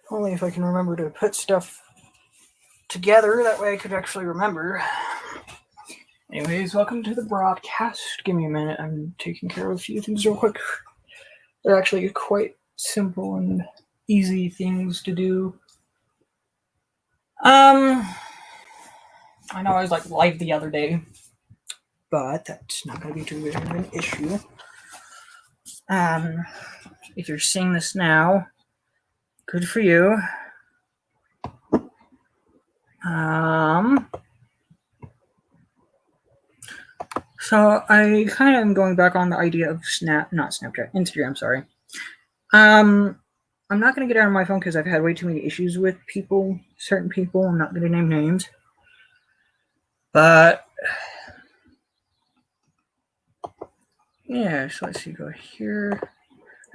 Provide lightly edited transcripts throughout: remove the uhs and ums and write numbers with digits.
Only if I can remember to put stuff together, that way I could actually remember. Anyways, welcome to the broadcast. Give me a minute, I'm taking care of a few things real quick. They're actually quite simple and easy things to do. I know I was like live the other day, but that's not going to be too big of an issue. If you're seeing this now, good for you. So I kind of am going back on the idea of Instagram, sorry. I'm not going to get out of my phone because I've had way too many issues with certain people. I'm not going to name names. But, yeah, so let's see, go here.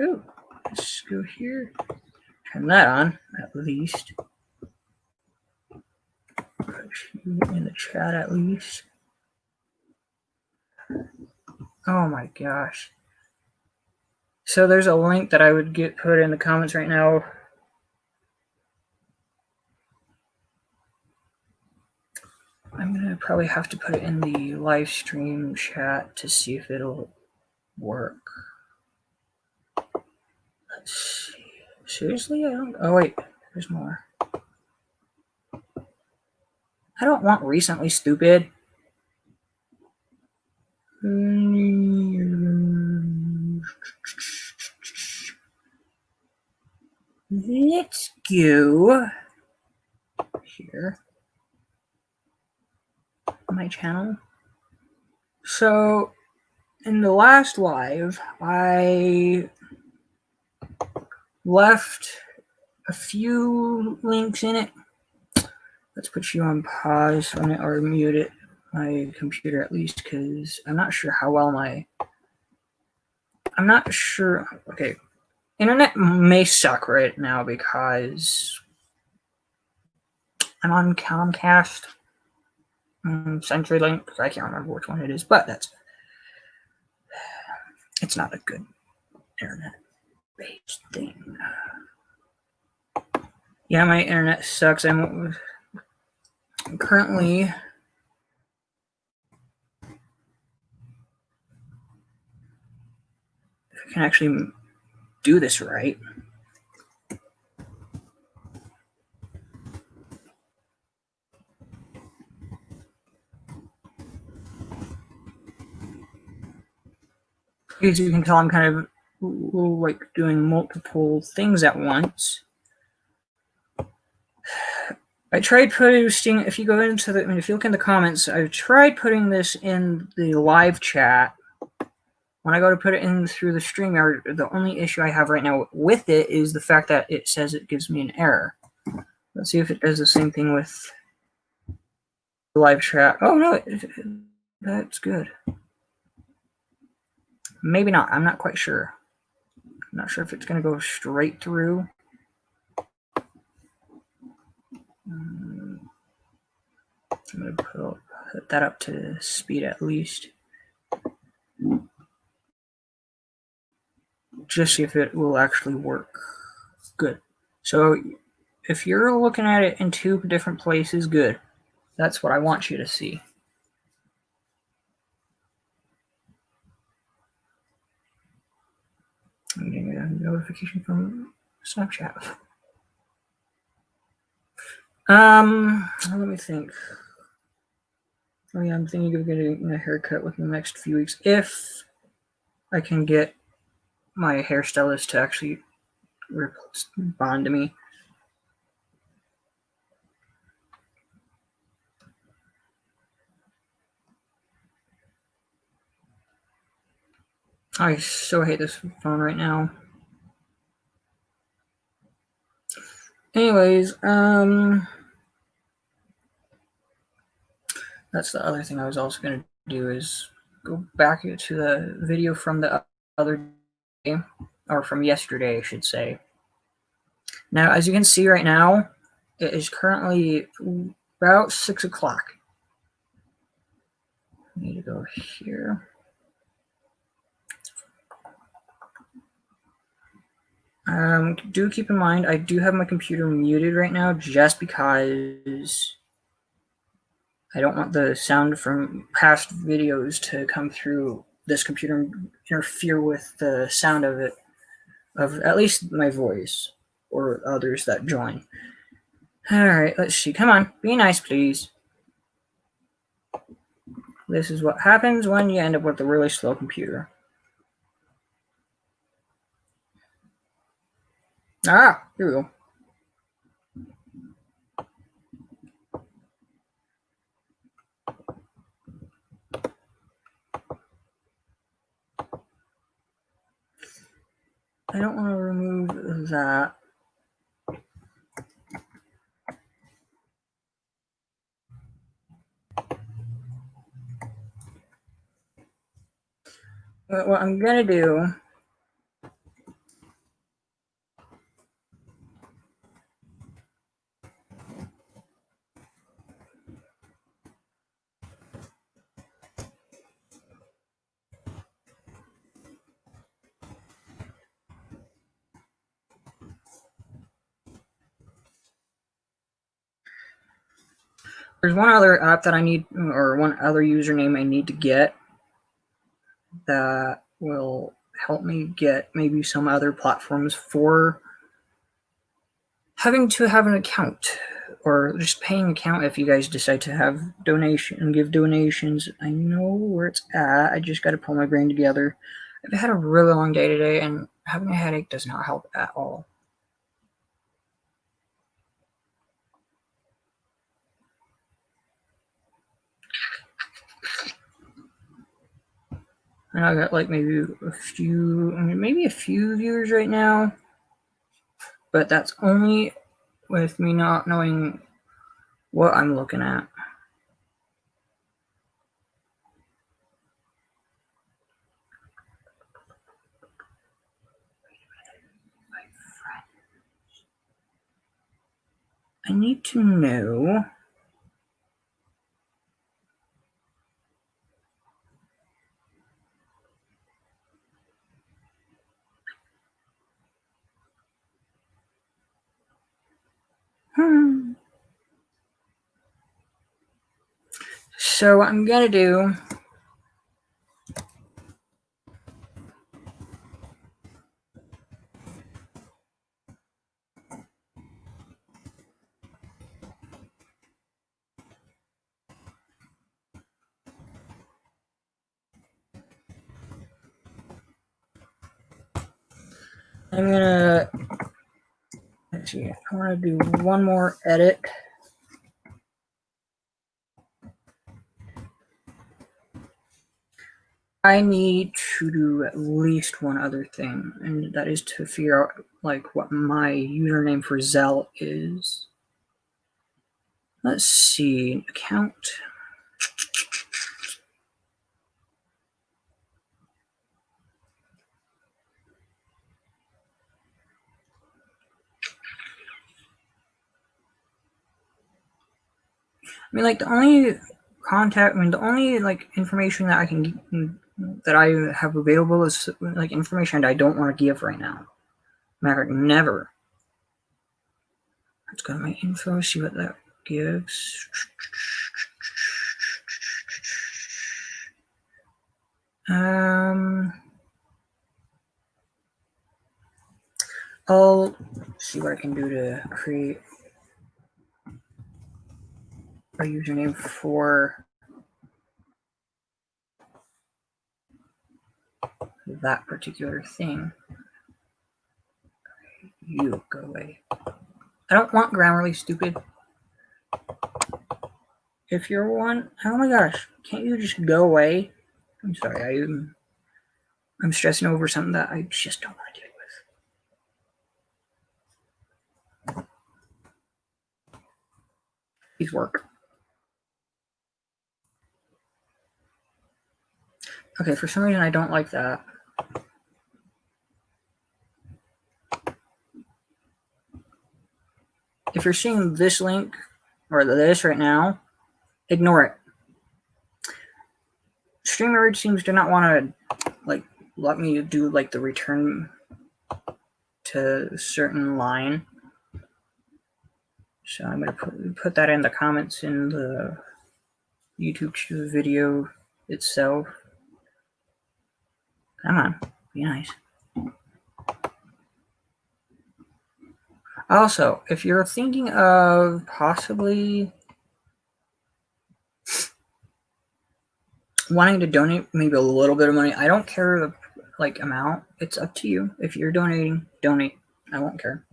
Oh, let's go here. Turn that on, at least. Put you in the chat, at least. Oh my gosh. So there's a link that I would get put in the comments right now. I'm going to probably have to put it in the live stream chat to see if it'll work. Let's see. Seriously? Oh, wait. There's more. I don't want recently, stupid. Let's go here. My channel. So, in the last live, I left a few links in it. Let's put you on pause on it, or mute it, my computer at least, because I'm not sure how well I'm not sure. Okay, internet may suck right now because I'm on Comcast, CenturyLink. I can't remember which one it is, but it's not a good internet-based thing. Yeah, my internet sucks. I'm currently if I can actually do this right. As you can tell, I'm kind of like doing multiple things at once. I tried posting, if you go into if you look in the comments, I've tried putting this in the live chat. When I go to put it in through the StreamYard, the only issue I have right now with it is the fact that it says it gives me an error. Let's see if it does the same thing with the live chat. Oh, no, that's good. Maybe not. I'm not quite sure. I'm not sure if it's going to go straight through. I'm going to put that up to speed at least. Just see if it will actually work. Good. So if you're looking at it in two different places, good. That's what I want you to see. I'm getting a notification from Snapchat. Let me think. Oh yeah, I'm thinking of getting a haircut within the next few weeks if I can get my hairstylist to actually respond to me. I so hate this phone right now. Anyways, that's the other thing I was also going to do is go back to the video from the other day, or from yesterday, I should say. Now, as you can see right now, it is currently about 6 o'clock. I need to go here. Do keep in mind, I do have my computer muted right now just because I don't want the sound from past videos to come through this computer and interfere with the sound of it, of at least my voice or others that join. All right, let's see. Come on, be nice, please. This is what happens when you end up with a really slow computer. Ah, here we go. I don't want to remove that. But what I'm going to do there's one other app that I need, or one other username I need to get that will help me get maybe some other platforms for having to have an account or just paying account if you guys decide to have donation and give donations. I know where it's at. I just got to pull my brain together. I've had a really long day today, and having a headache does not help at all. And I got like maybe a few viewers right now, but that's only with me not knowing what I'm looking at. I need to know. So what I'm gonna do, let's see, I want to do one more edit. I need to do at least one other thing, and that is to figure out like what my username for Zelle is. Let's see, account. I mean, like the only like information that I can that I have available is like information I don't want to give right now. Matter never. Let's go to my info, see what that gives. I'll see what I can do to create a username for that particular thing. You go away. I don't want Grammarly, stupid. If you're one, oh my gosh, can't you just go away? I'm sorry, I'm stressing over something that I just don't want to deal with. Please work. Okay, for some reason I don't like that. If you're seeing this link or this right now, ignore it. StreamYard seems to not want to like let me do like the return to a certain line. So I'm going to put that in the comments in the YouTube video itself. Come on, be nice. Also, if you're thinking of possibly wanting to donate maybe a little bit of money, I don't care the amount. It's up to you. If you're donating, donate. I won't care.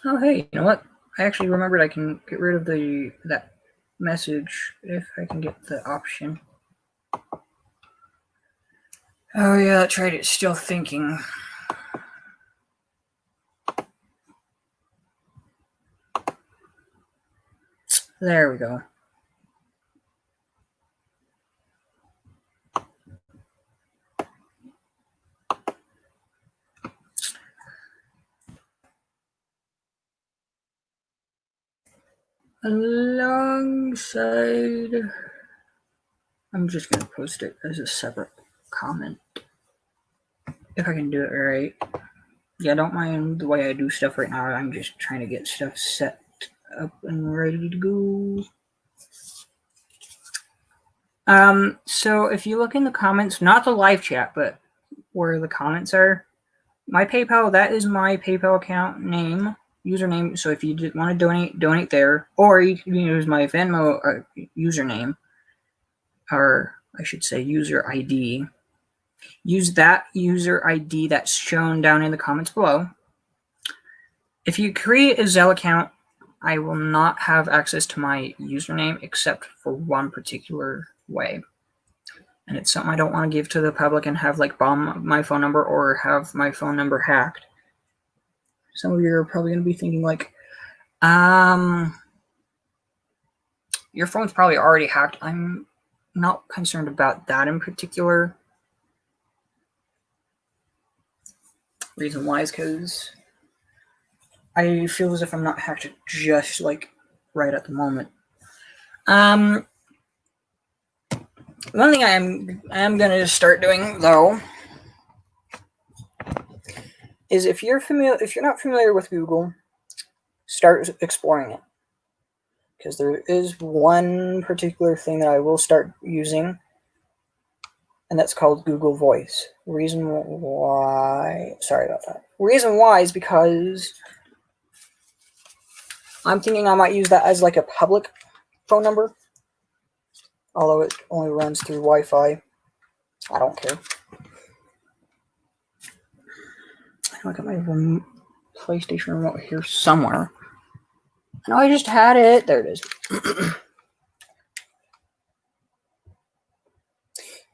Oh, hey, you know what? I actually remembered I can get rid of that message if I can get the option. Oh yeah, that's right. It's still thinking. There we go. Alongside, I'm just going to post it as a separate comment. If I can do it right. Yeah, don't mind the way I do stuff right now. I'm just trying to get stuff set up and ready to go. So if you look in the comments, not the live chat, but where the comments are, my PayPal, that is my PayPal account name, username. So if you want to donate there, or you can use my Venmo username, or I should say user ID. Use that user ID that's shown down in the comments below. If you create a Zelle account, I will not have access to my username except for one particular way. And it's something I don't want to give to the public and have bomb my phone number or have my phone number hacked. Some of you are probably going to be thinking your phone's probably already hacked. I'm not concerned about that in particular. Reason why is because I feel as if I'm not hacked just right at the moment. One thing I am going to start doing though is if you're not familiar with Google, start exploring it, because there is one particular thing that I will start using, and that's called Google Voice. Reason why is because I'm thinking I might use that as a public phone number, although it only runs through Wi-Fi. I don't care. I got my PlayStation remote here somewhere. I know I just had it. There it is.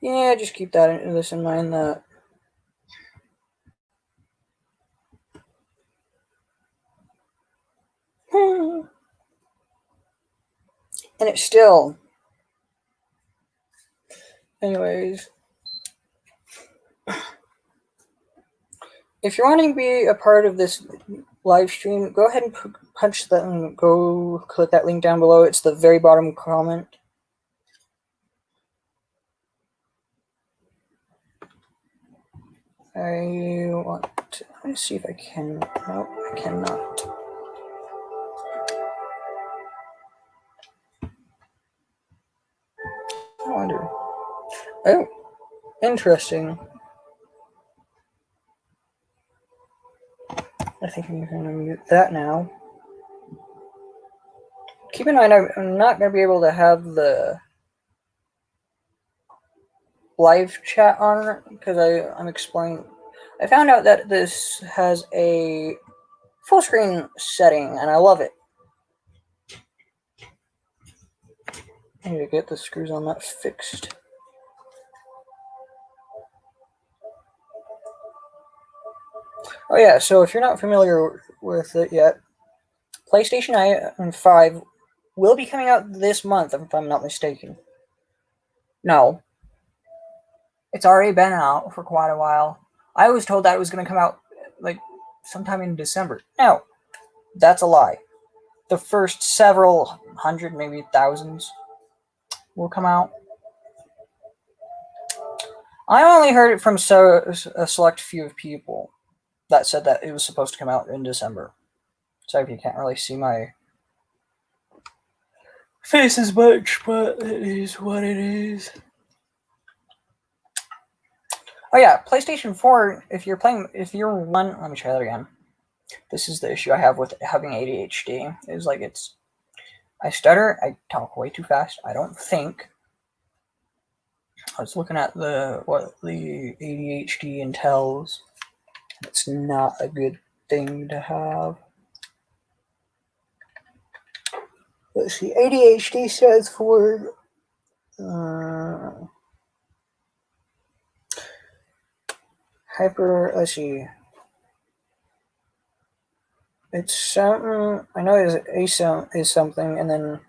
Yeah, just keep this in mind. That and it's still. Anyways, if you're wanting to be a part of this live stream, go ahead and punch that and go click that link down below. It's the very bottom comment. Let me see if I can. No, I cannot. I wonder. Oh, interesting. I think I'm going to mute that now. Keep in mind, I'm not going to be able to have the live chat on because I'm exploring. I found out that this has a full screen setting, and I love it. I need to get the screws on that fixed. Oh yeah, so if you're not familiar with it yet, PlayStation 5 will be coming out this month, if I'm not mistaken. No. It's already been out for quite a while. I was told that it was going to come out sometime in December. No, that's a lie. The first several hundred, maybe thousands, will come out. I only heard it from a select few of people that said that it was supposed to come out in December. Sorry if you can't really see my face as much, but it is what it is. Oh yeah, PlayStation 4, if you're one, let me try that again. This is the issue I have with having ADHD, is like I stutter, I talk way too fast, I don't think. I was looking at what the ADHD entails. It's not a good thing to have. Let's see, ADHD stands for let's see. It's something, I know is something, and then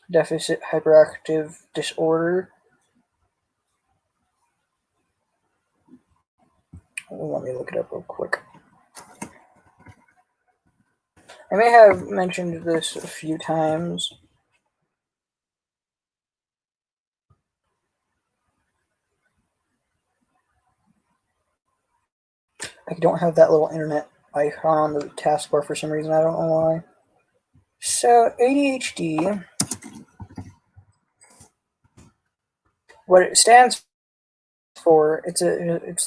deficit hyperactive disorder. Let me look it up real quick. I may have mentioned this a few times. I don't have that little internet icon on the taskbar for some reason. I don't know why. So ADHD, what it stands for, it's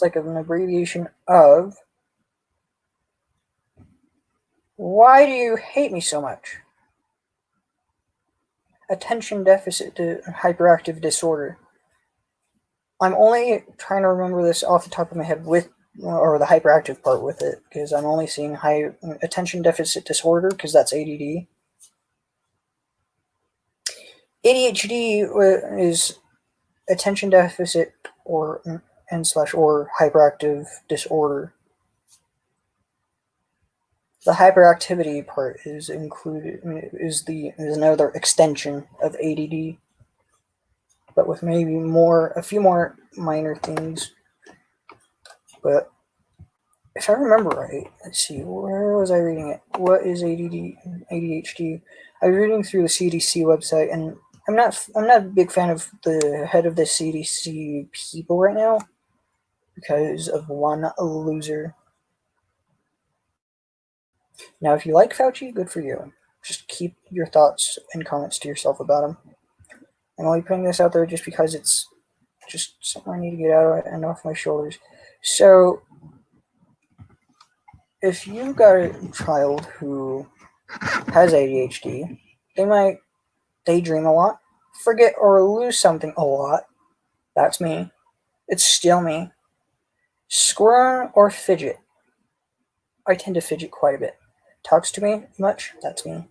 like an abbreviation of why do you hate me so much? Attention deficit hyperactive disorder. I'm only trying to remember this off the top of my head or the hyperactive part with it, because I'm only seeing high attention deficit disorder, because that's ADD. ADHD is attention deficit or hyperactive disorder. The hyperactivity part is included, is another extension of ADD, but with maybe a few more minor things. But if I remember right, let's see, where was I reading it? What is ADHD? I was reading through the CDC website, and I'm not a big fan of the head of the CDC people right now because of one loser. Now, if you like Fauci, good for you. Just keep your thoughts and comments to yourself about him. I'm only putting this out there just because it's just something I need to get out and off my shoulders. So, if you've got a child who has ADHD, they might daydream a lot, forget or lose something a lot. That's me. It's still me. Squirm or fidget. I tend to fidget quite a bit. Talks to me much. That's me.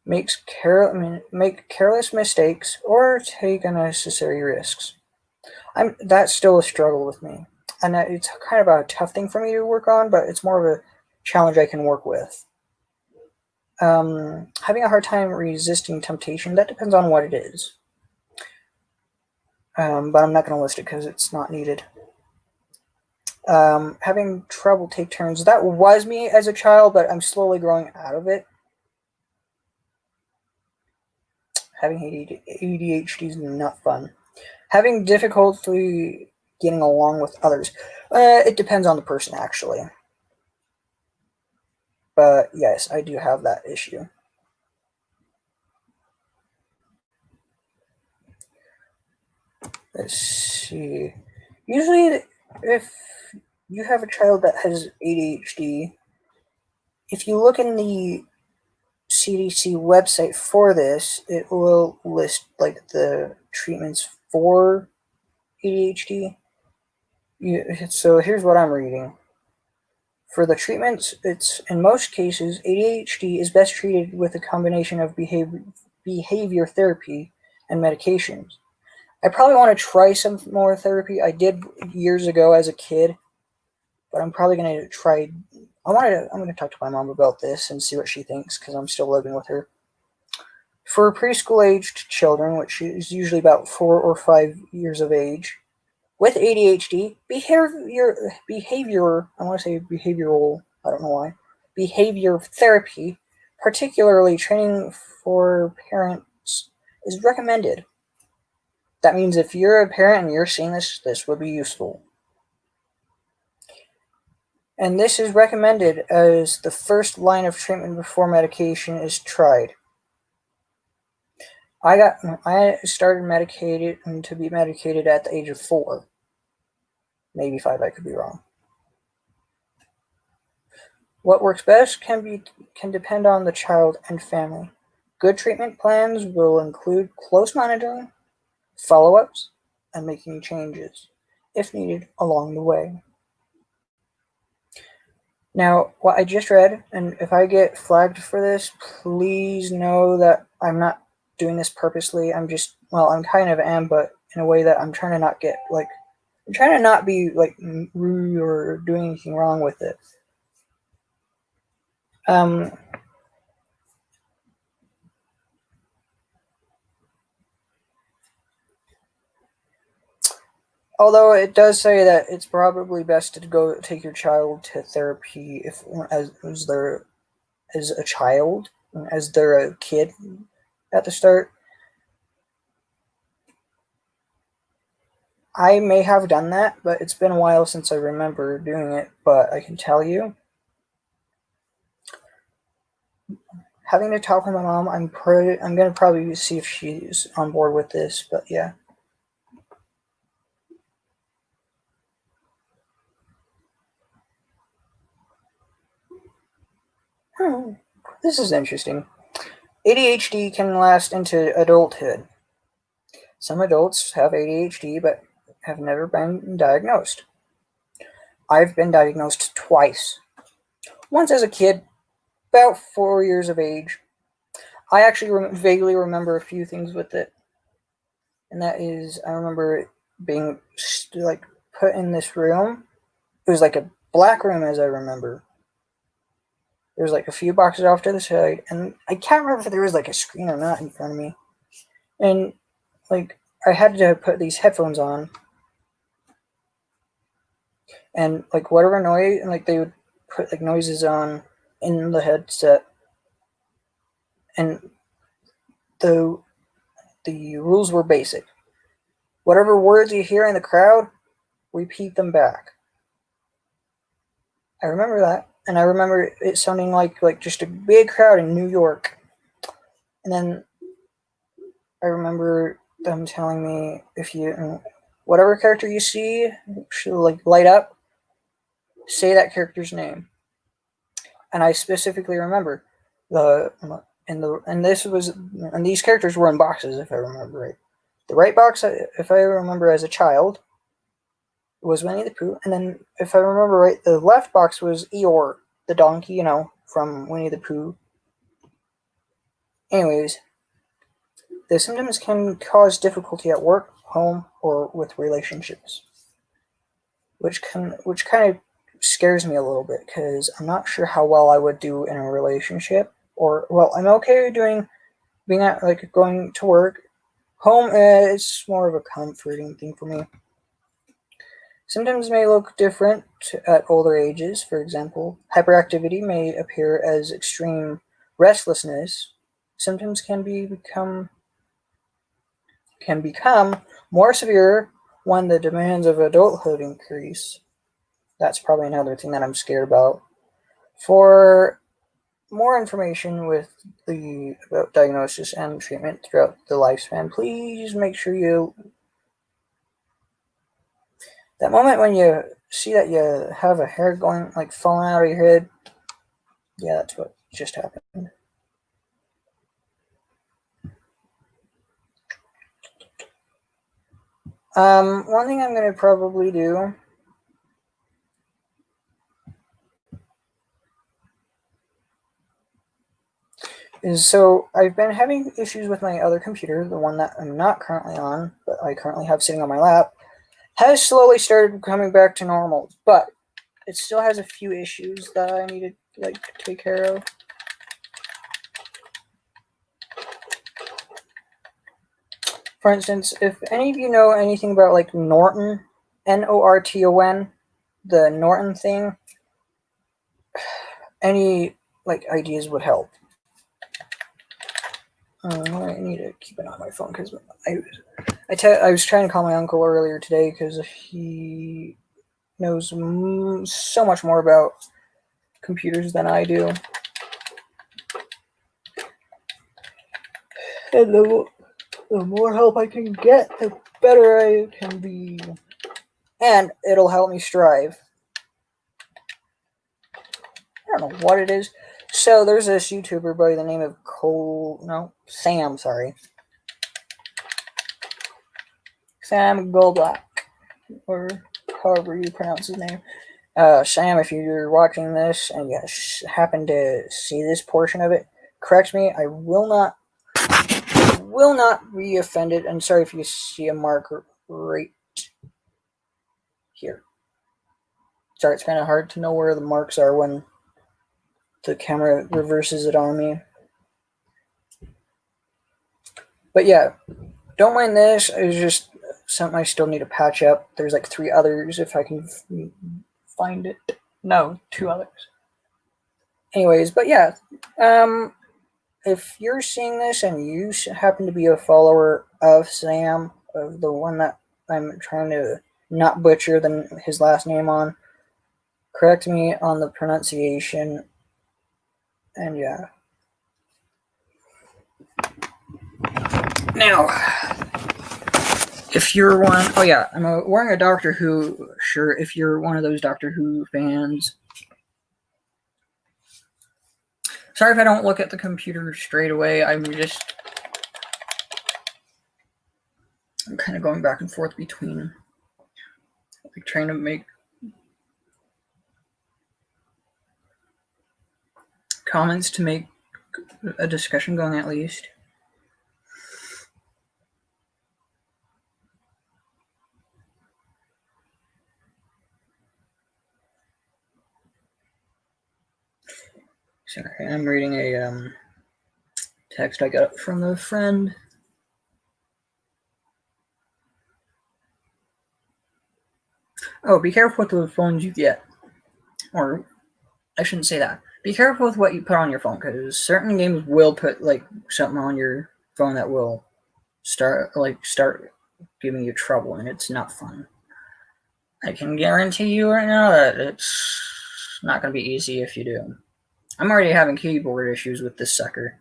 Make careless mistakes or take unnecessary risks. That's still a struggle with me, and it's kind of a tough thing for me to work on, but it's more of a challenge I can work with. Having a hard time resisting temptation, that depends on what it is. But I'm not going to list it because it's not needed. Having trouble take turns, that was me as a child, but I'm slowly growing out of it. Having ADHD is not fun. Having difficulty getting along with others. It depends on the person, actually. But yes, I do have that issue. Let's see. Usually, if you have a child that has ADHD, if you look in the CDC website for this, it will list like the treatments for ADHD. So here's what I'm reading. For the treatments, it's in most cases, ADHD is best treated with a combination of behavior therapy and medications. I probably want to try some more therapy. I did years ago as a kid, but I'm probably going to try. I'm going to talk to my mom about this and see what she thinks, because I'm still living with her. For preschool-aged children, which is usually about 4 or 5 years of age, with ADHD, I want to say behavioral, I don't know why, behavior therapy, particularly training for parents, is recommended. That means if you're a parent and you're seeing this, this would be useful. And this is recommended as the first line of treatment before medication is tried. I started medicated to be medicated at the age of 4. Maybe 5, I could be wrong. What works best can depend on the child and family. Good treatment plans will include close monitoring, follow-ups, and making changes, if needed, along the way. Now, what I just read, and if I get flagged for this, please know that I'm not doing this purposely. I'm kind of am, but in a way that I'm trying to not get, I'm trying to not be, rude or doing anything wrong with it. Although it does say that it's probably best to go take your child to therapy as they're a kid at the start. I may have done that, but it's been a while since I remember doing it. But I can tell you, having to talk with my mom, I'm gonna probably see if she's on board with this. But yeah. This is interesting. ADHD can last into adulthood. Some adults have ADHD but have never been diagnosed. I've been diagnosed twice. Once as a kid, about 4 years of age. I actually vaguely remember a few things with it. And that is, I remember it being put in this room. It was like a black room, as I remember. There was a few boxes off to the side, and I can't remember if there was a screen or not in front of me. And I had to put these headphones on, and whatever noise, and they would put noises on in the headset, and the rules were basic. Whatever words you hear in the crowd, repeat them back. I remember that, and I remember it sounding like just a big crowd in New York. And then I remember them telling me, if whatever character you see should light up, say that character's name. And I specifically remember these characters were in boxes, if I remember right. The right box, if I remember as a child, was Winnie the Pooh, and then if I remember right, the left box was Eeyore, the donkey, from Winnie the Pooh. Anyways, the symptoms can cause difficulty at work, home, or with relationships, which kind of scares me a little bit, because I'm not sure how well I would do in a relationship. I'm okay going to work. Home is more of a comforting thing for me. Symptoms may look different at older ages. For example, hyperactivity may appear as extreme restlessness. Symptoms can become more severe when the demands of adulthood increase. That's probably another thing that I'm scared about. For more information about diagnosis and treatment throughout the lifespan, please make sure that moment when you see that you have a hair falling out of your head, yeah, that's what just happened. One thing I'm going to probably do is, so I've been having issues with my other computer, the one that I'm not currently on, but I currently have sitting on my lap, has slowly started coming back to normal, but it still has a few issues that I need to take care of. For instance, if any of you know anything about Norton, Norton, the Norton thing, any ideas would help. I need to keep it on my phone because I was trying to call my uncle earlier today because he knows so much more about computers than I do. And the more help I can get, the better I can be. And it'll help me strive. I don't know what it is. So there's this YouTuber by the name of Sam, sorry. Sam Goldblack, or however you pronounce his name. Sam, if you're watching this and you happen to see this portion of it, correct me. I will not be offended. And sorry if you see a mark right here. Sorry, it's kind of hard to know where the marks are when the camera reverses it on me. But yeah, don't mind this. It's just something I still need to patch up. There's like 3 others if I can find it. No, 2 others. Anyways, but yeah, if you're seeing this and you happen to be a follower of Sam, of the one that I'm trying to not butcher his last name on, correct me on the pronunciation. And yeah. Now, if you're one, I'm wearing a Doctor Who shirt. If you're one of those Doctor Who fans, sorry if I don't look at the computer straight away. I'm kind of going back and forth between like trying to make comments to make a discussion going at least. Sorry, I'm reading a text I got from a friend. Oh, be careful with the phones you get. Or, I shouldn't say that. Be careful with what you put on your phone, because certain games will put like something on your phone that will start giving you trouble, and it's not fun. I can guarantee you right now that it's not going to be easy if you do. I'm already having keyboard issues with this sucker.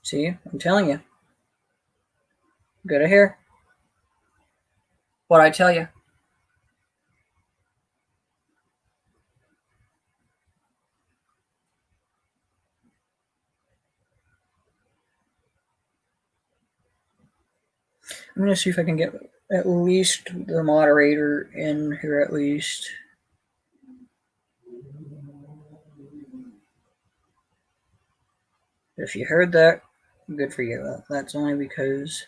See, I'm telling you. Good to hear. What I tell you. I'm going to see if I can get at least the moderator in here at least. If you heard that, good for you. That's only because...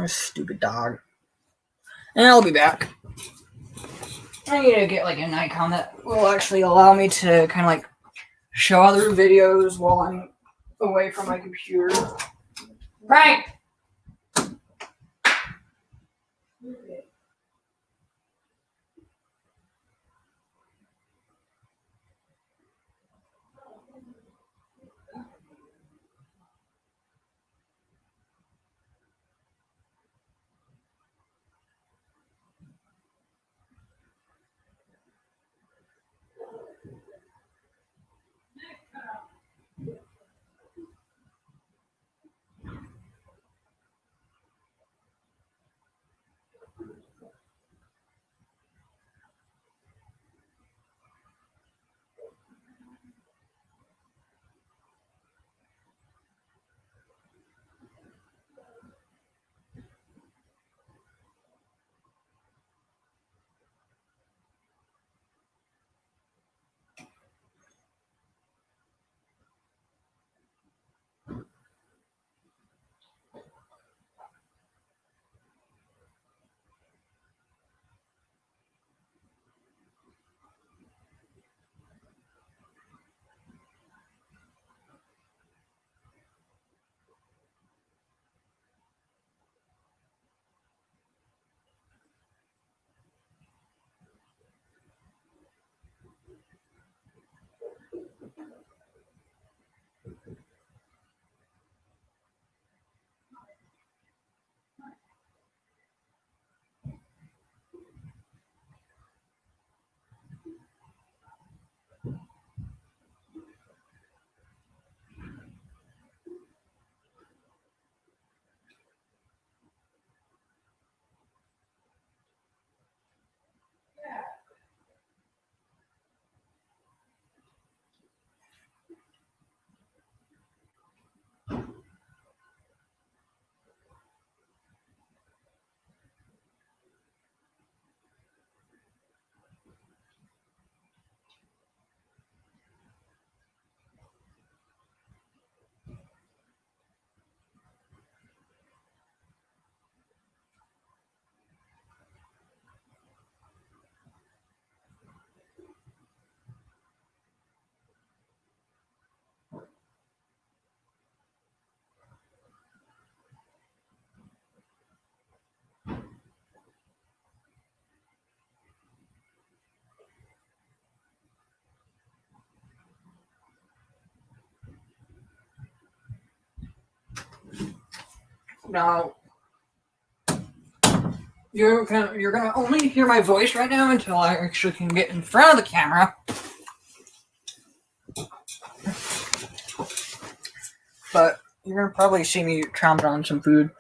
stupid dog. And I'll be back. I need to get like an icon that will actually allow me to kind of like show other videos while I'm away from my computer. Right. Now, you're gonna only hear my voice right now until I actually can get in front of the camera. But you're gonna probably see me chomping on some food.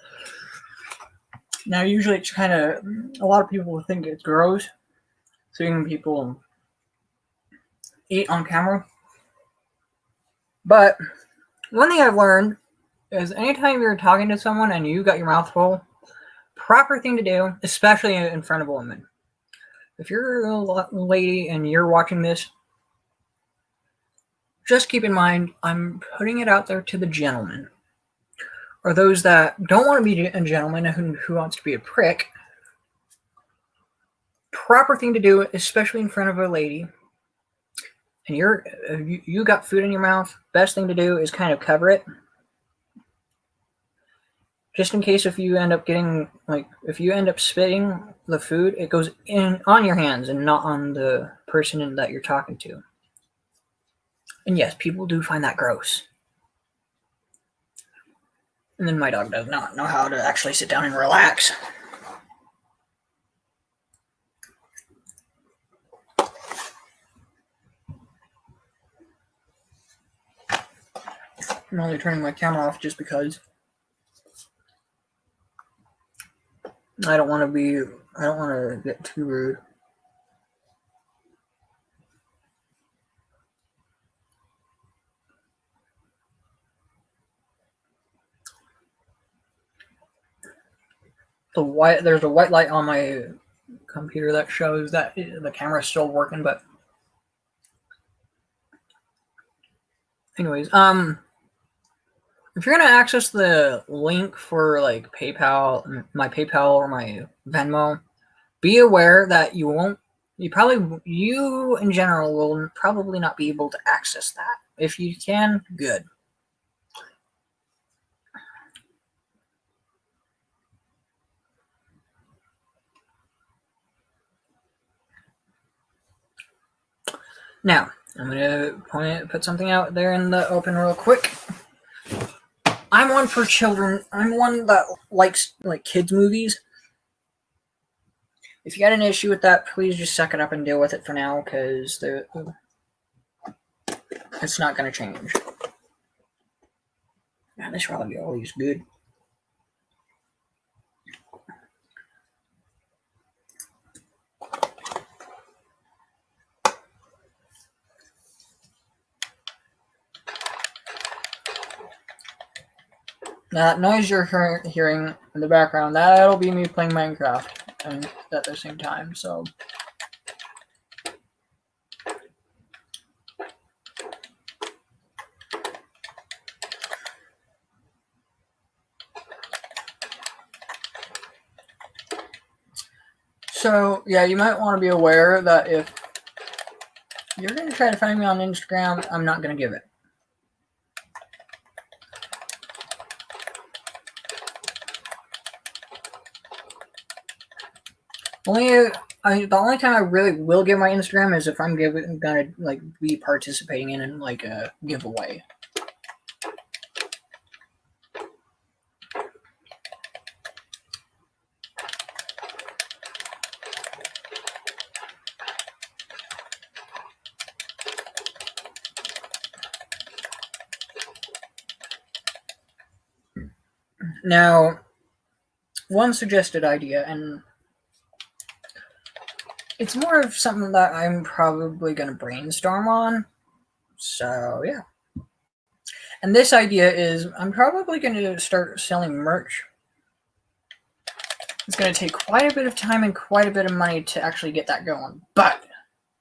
Now, usually it's kind of, a lot of people think it's gross seeing people eat on camera. But one thing I've learned is anytime you're talking to someone and you got your mouth full, proper thing to do, especially in front of a woman. If you're a lady and you're watching this, just keep in mind, I'm putting it out there to the gentlemen, or those that don't want to be a gentleman who wants to be a prick. Proper thing to do, especially in front of a lady, and you got food in your mouth, best thing to do is kind of cover it. Just in case if you end up spitting the food, it goes in on your hands and not on the person that you're talking to. And yes, people do find that gross. And then my dog does not know how to actually sit down and relax. I'm only turning my camera off just because I don't want to get too rude. There's a white light on my computer that shows that the camera is still working, but anyways, if you're gonna access the link for like PayPal, my PayPal or my Venmo, be aware that you in general will probably not be able to access that. If you can, good. Now, I'm gonna put something out there in the open real quick. I'm one for children. I'm one that likes like kids movies. If you got an issue with that, please just suck it up and deal with it for now, because it's not going to change. Man, this ravioli is good. Now, that noise you're hearing in the background, that'll be me playing Minecraft and at the same time, so. So, yeah, you might want to be aware that if you're going to try to find me on Instagram, I'm not going to give it. The only time I really will give my Instagram is if I'm gonna like be participating in like a giveaway. Now, one suggested idea, and it's more of something that I'm probably going to brainstorm on. So, yeah. And this idea is I'm probably going to start selling merch. It's going to take quite a bit of time and quite a bit of money to actually get that going. But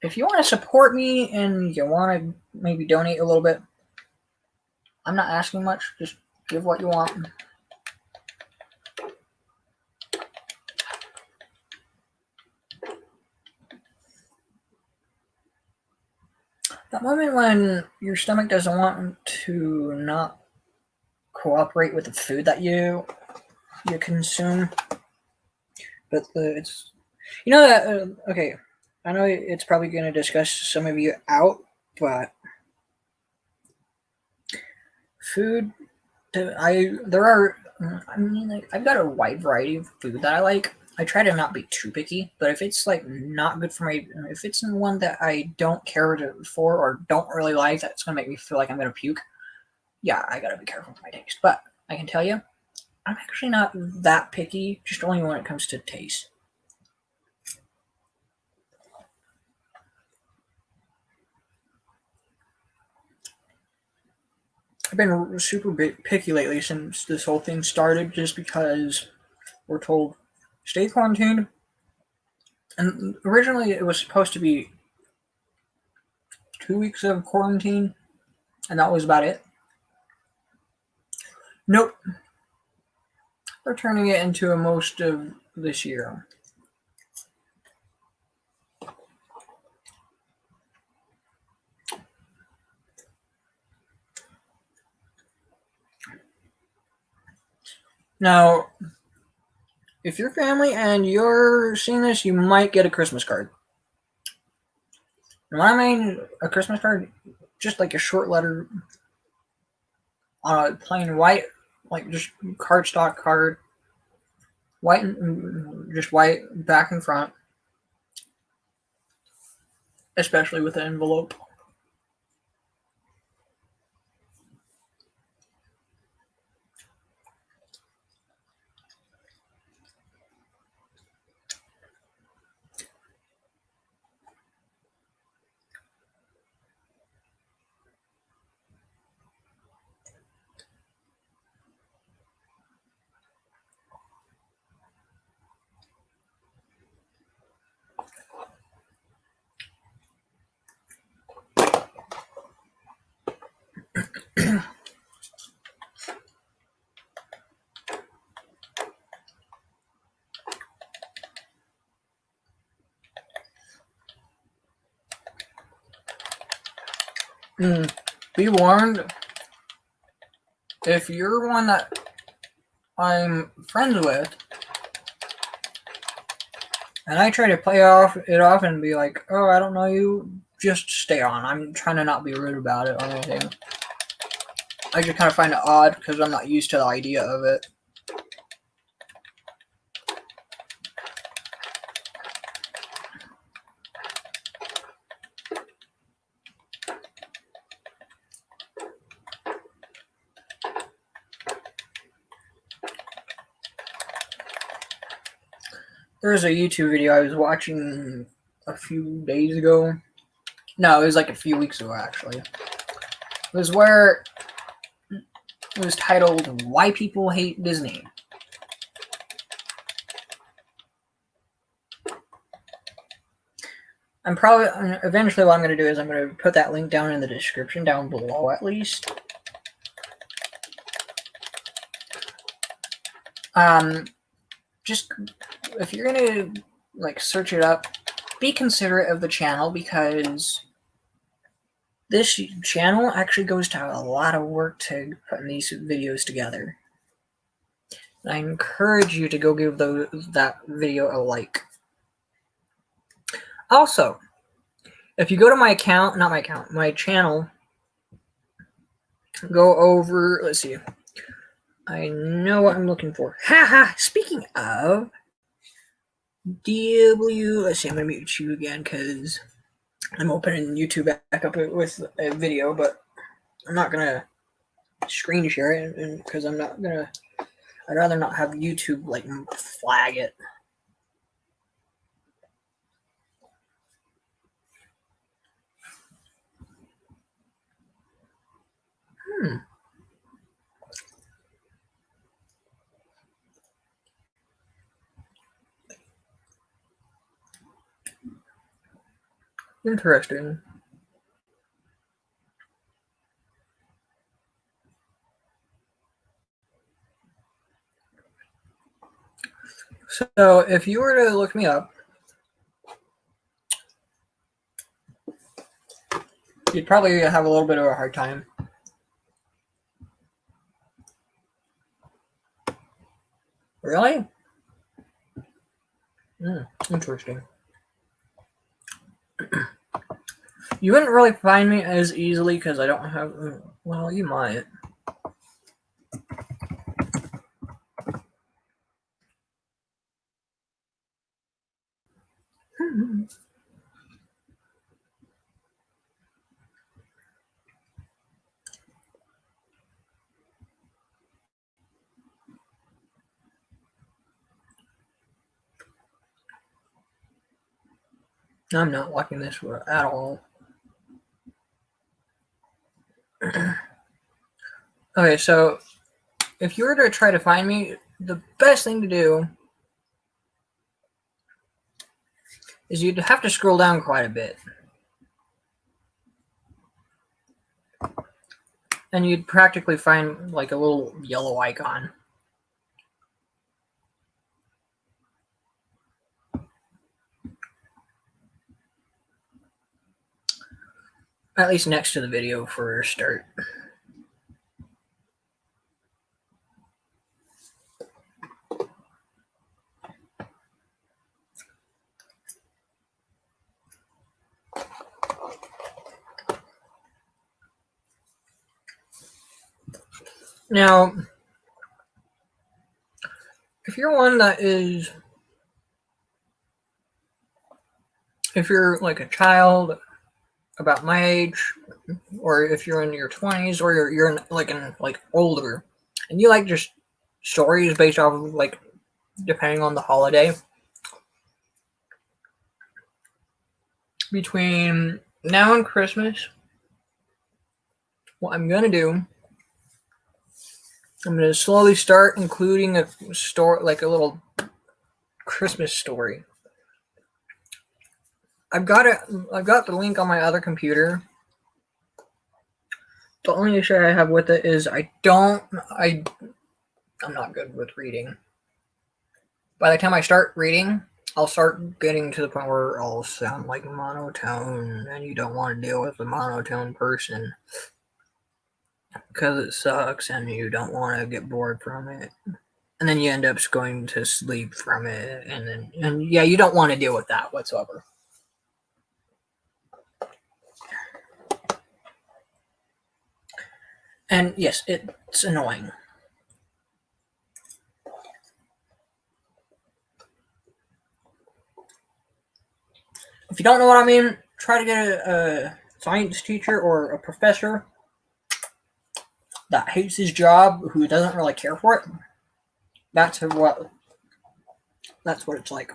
if you want to support me and you want to maybe donate a little bit, I'm not asking much. Just give what you want. That moment when your stomach doesn't want to not cooperate with the food that you consume, but it's, you know that, okay, I know it's probably going to discuss some of you out, but food, there are I mean, like, I've got a wide variety of food that I like. I try to not be too picky, but if it's like not good for me, if it's one that I don't care for or don't really like, that's gonna make me feel like I'm gonna puke. Yeah, I gotta be careful with my taste. But I can tell you, I'm actually not that picky, just only when it comes to taste. I've been super picky lately since this whole thing started, just because we're told stay quarantined. And originally it was supposed to be 2 weeks of quarantine, and that was about it. Nope. They're turning it into a most of this year. Now, if you're family and you're seeing this, you might get a Christmas card. And when I mean a Christmas card, just like a short letter on a plain white, like just cardstock card, white, just white back and front, especially with an envelope. Be warned, if you're one that I'm friends with, and I try to play it off and be like, oh, I don't know you, just stay on. I'm trying to not be rude about it or anything. I just kind of find it odd because I'm not used to the idea of it. There's a YouTube video I was watching a few days ago. No, it was like a few weeks ago, actually. It was where it was titled, Why People Hate Disney. Eventually what I'm going to do is I'm going to put that link down in the description down below at least. Just if you're going to like search it up, be considerate of the channel, because this channel actually goes to a lot of work to put these videos together. And I encourage you to go give that video a like. Also, if you go to my channel, go over, let's see. I know what I'm looking for. Haha, speaking of let's see, I'm going to mute you again because I'm opening YouTube back up with a video, but I'm not going to screen share it because I'm not going to, I'd rather not have YouTube like flag it. Interesting. So if you were to look me up, you'd probably have a little bit of a hard time. Really? Interesting. You wouldn't really find me as easily because I don't have, well, you might. I'm not liking this at all. Okay, so if you were to try to find me, the best thing to do is you'd have to scroll down quite a bit. And you'd practically find like a little yellow icon. At least next to the video for a start. Now, if you're one that is, if you're like a child about my age, or if you're in your 20s, or you're in like older, and you like just stories based off of like depending on the holiday, between now and Christmas, what I'm gonna do, I'm gonna slowly start including a story, like a little Christmas story. I've got the link on my other computer. The only issue I have with it is I'm not good with reading. By the time I start reading, I'll start getting to the point where I'll sound like monotone, and you don't want to deal with a monotone person because it sucks, and you don't want to get bored from it, and then you end up going to sleep from it, and yeah, you don't want to deal with that whatsoever. And yes, it's annoying. If you don't know what I mean, try to get a science teacher or a professor that hates his job, who doesn't really care for it. That's what it's like.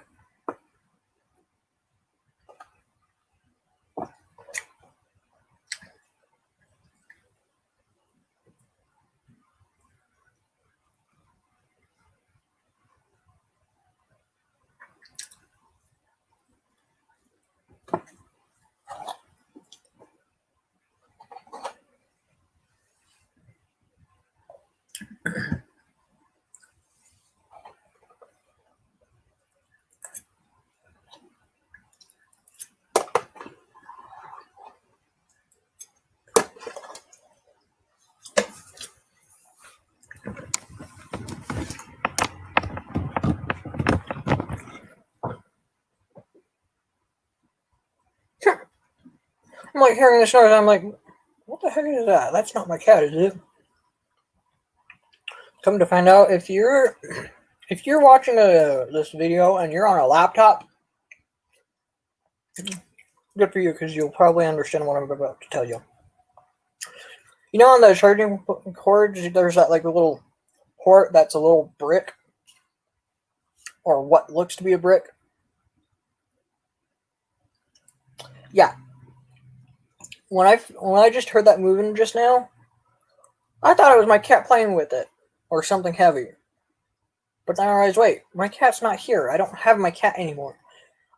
I'm like hearing this noise, I'm like, what the heck is that? That's not my cat, is it? Come to find out, if you're watching this video and you're on a laptop, good for you, because you'll probably understand what I'm about to tell you. You know, on the charging cords, there's that like a little port that's a little brick, or what looks to be a brick. Yeah. When I just heard that moving just now, I thought it was my cat playing with it, or something heavy. But then I realized, wait, my cat's not here. I don't have my cat anymore.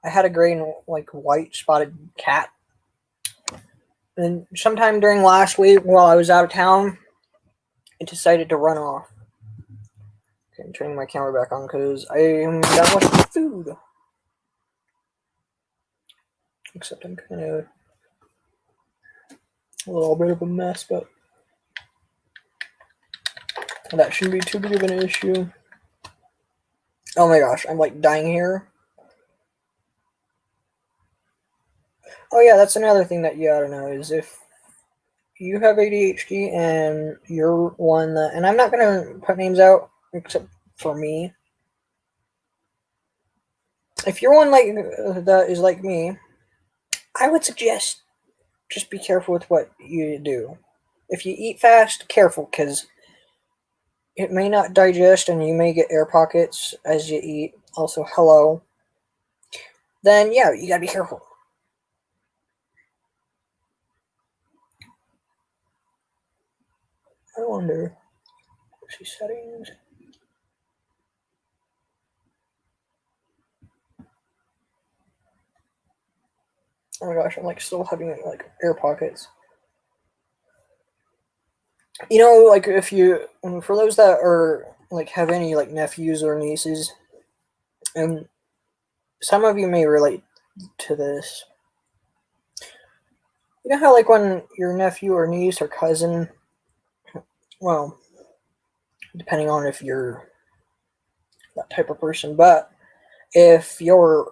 I had a gray and like white spotted cat. And sometime during last week, while I was out of town, it decided to run off. Okay, I'm turning my camera back on because I am done with the food. Except I'm kind of a little bit of a mess, but that shouldn't be too big of an issue. Oh my gosh, I'm like dying here. Oh yeah, that's another thing that you gotta know, is if you have ADHD and you're one that, and I'm not gonna put names out except for me. If you're one like that is like me, I would suggest just be careful with what you do. If you eat fast, careful, because it may not digest and you may get air pockets as you eat. Also, hello. Then yeah, you gotta be careful. wonder. Let's see, settings. Oh my gosh, I'm like still having like air pockets. You know, like if you, for those that are like have any like nephews or nieces, and some of you may relate to this. You know how like when your nephew or niece or cousin, well, depending on if you're that type of person, but if you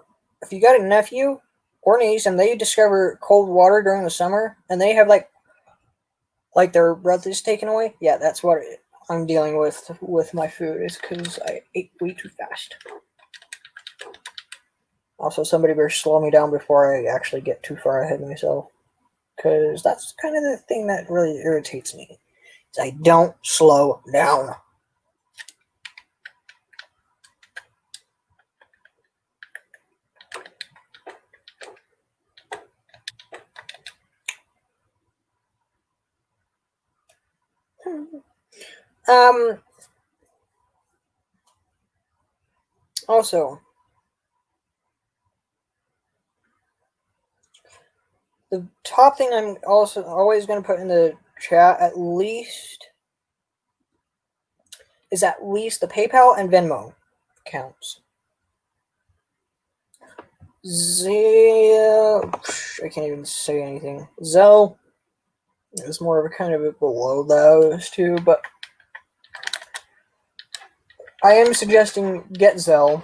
got a nephew or niece and they discover cold water during the summer and they have like their breath is taken away, yeah, that's what I'm dealing with my food, is because I ate way too fast. Also, somebody better slow me down before I actually get too far ahead of myself, because that's kind of the thing that really irritates me, is I don't slow down. Also, the top thing I'm also always going to put in the chat at least is at least the PayPal and Venmo accounts. I can't even say anything. Zelle is more of a kind of below those two, but I am suggesting get Zelle.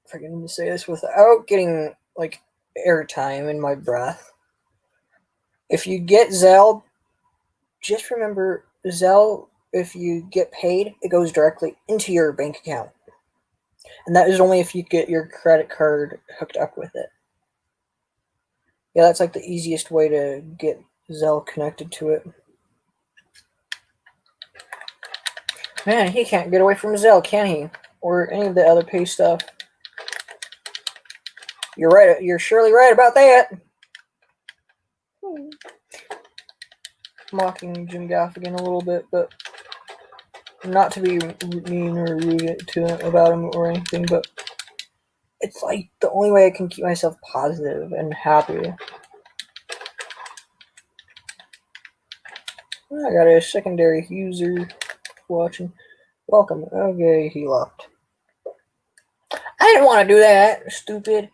If I can say this without getting like airtime in my breath. If you get Zelle, just remember Zelle, if you get paid, it goes directly into your bank account. And that is only if you get your credit card hooked up with it. Yeah, that's like the easiest way to get Zelle connected to it. Man, he can't get away from Zelle, can he? Or any of the other pay stuff. You're right. You're surely right about that. Mocking Jim Gaffigan a little bit, but not to be mean or rude about him or anything, but it's like the only way I can keep myself positive and happy. I got a secondary user watching. Welcome. Okay, he left. I didn't want to do that, stupid.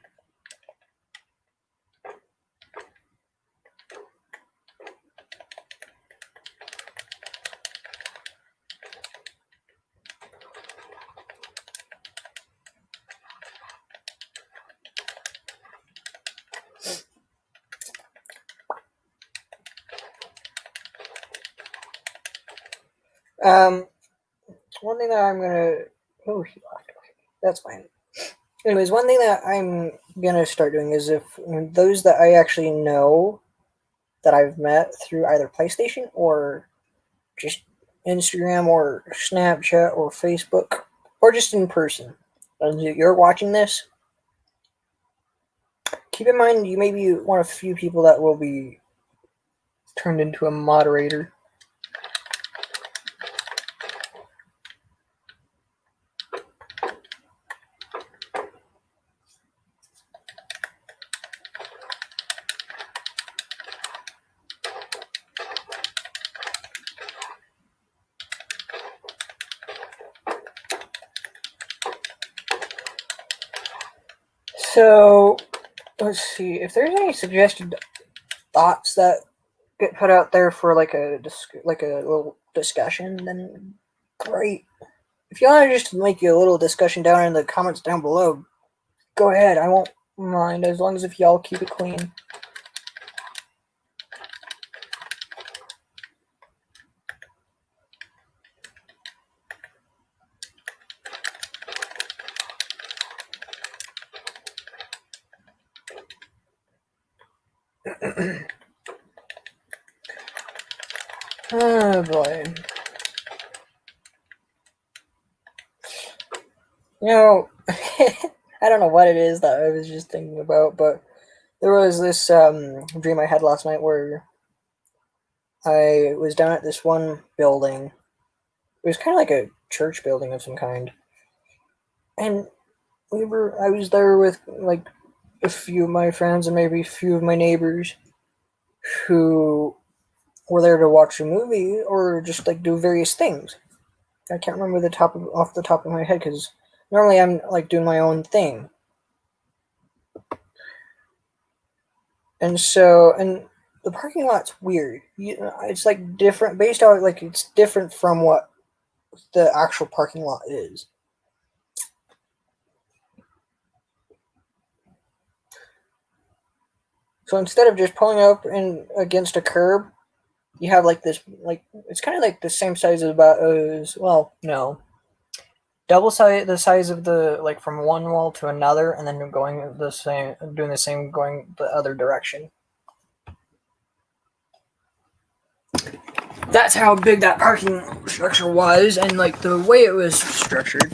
One thing that I'm gonna. Oh, he left. Okay, that's fine. Anyways, one thing that I'm gonna start doing is if those that I actually know that I've met through either PlayStation or just Instagram or Snapchat or Facebook or just in person, as you're watching this, keep in mind you may be one of a few people that will be turned into a moderator. So, let's see. If there's any suggested thoughts that get put out there for like a little discussion, then great. If you want to just make a little discussion down in the comments down below, go ahead. I won't mind, as long as if y'all keep it clean. Oh boy. You know, I don't know what it is that I was just thinking about, but there was this dream I had last night where I was down at this one building. It was kind of like a church building of some kind. And I was there with like a few of my friends and maybe a few of my neighbors who were there to watch a movie or just like do various things. I can't remember off the top of my head because normally I'm like doing my own thing. And the parking lot's weird. It's like different based on like it's different from what the actual parking lot is. So instead of just pulling up against a curb, you have like this like it's kind of like the same size as well, no, double size the size of the like from one wall to another, and then doing the same going the other direction. That's how big that parking structure was, and like the way it was structured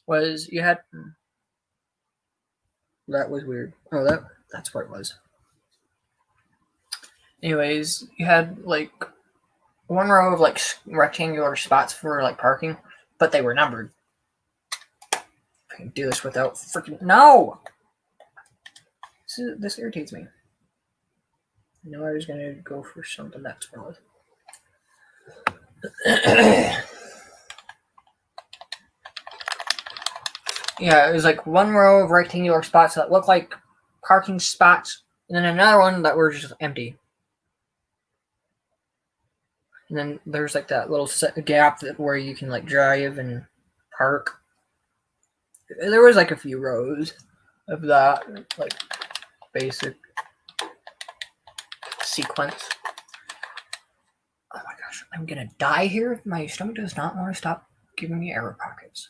was you had that was weird. Oh, that's what it was. Anyways, you had like one row of like rectangular spots for like parking, but they were numbered. I can do this without freaking no. This irritates me. I know I was gonna go for something that's wrong. Yeah, it was like one row of rectangular spots that looked like parking spots, and then another one that were just empty. And then there's like that little gap where you can like drive and park. There was like a few rows of that, like basic sequence. Oh my gosh, I'm gonna die here. My stomach does not want to stop giving me error pockets.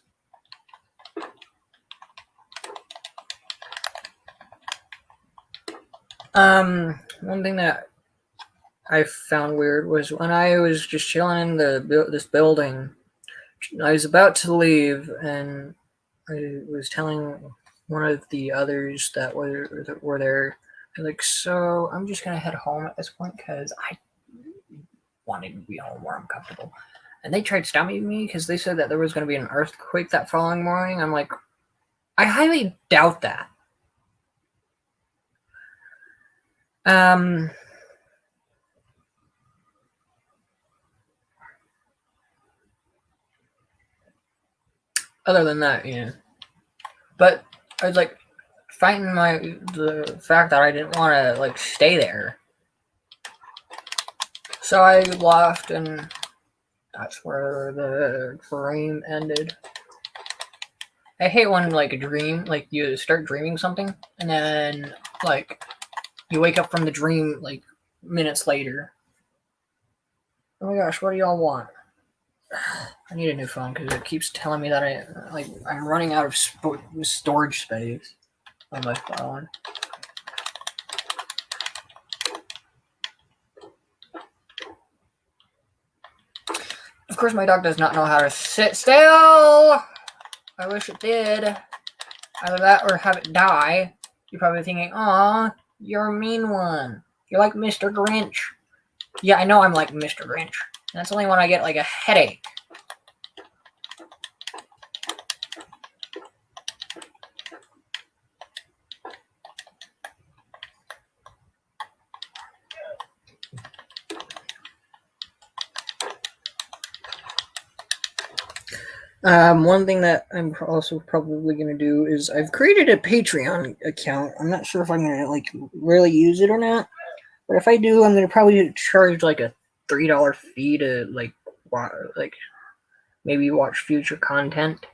One thing that I found weird was when I was just chilling in this building, I was about to leave, and I was telling one of the others that were there, like, so I'm just gonna head home at this point because I wanted to be home where I'm comfortable. And they tried stopping me because they said that there was going to be an earthquake that following morning. I'm like, I highly doubt that. Other than that, yeah. But I was like fighting the fact that I didn't want to like stay there. So I left, and that's where the dream ended. I hate when like a dream, like you start dreaming something, and then like you wake up from the dream like minutes later. Oh my gosh, what do y'all want? I need a new phone because it keeps telling me that I'm running out of storage space on my phone. Of course, my dog does not know how to sit still. I wish it did. Either that or have it die. You're probably thinking, "Aw, you're a mean one. You're like Mr. Grinch." Yeah, I know I'm like Mr. Grinch. That's only when I get like a headache. One thing that I'm also probably going to do is I've created a Patreon account. I'm not sure if I'm going to like really use it or not, but if I do, I'm going to probably charge like a $3 fee to like maybe watch future content.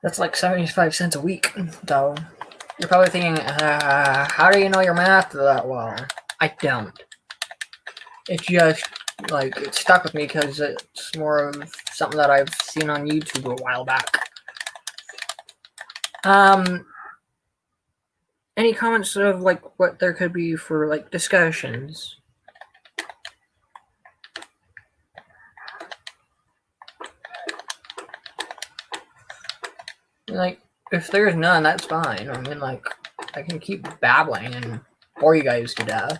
That's like 75 cents a week, though. You're probably thinking, how do you know your math that well? I don't. It's just, like, it stuck with me because it's more of something that I've seen on YouTube a while back. Any comments of, like, what there could be for, like, discussions? Like, if there's none, that's fine. I mean, like, I can keep babbling and bore you guys to death.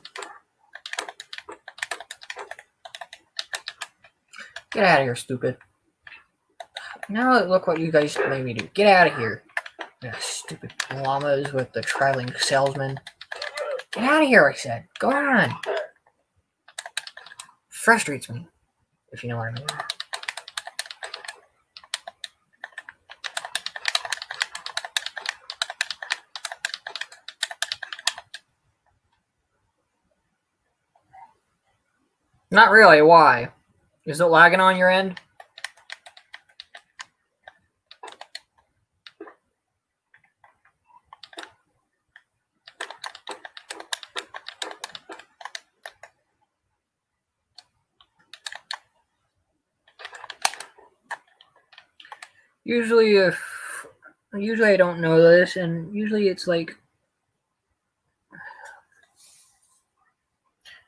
Get out of here, stupid. Now look what you guys made me do. Get out of here. Yeah, stupid llamas with the traveling salesman. Get out of here, I said. Go on. Frustrates me, if you know what I mean. Not really. Why? Is it lagging on your end? Usually I don't know this, and usually it's like,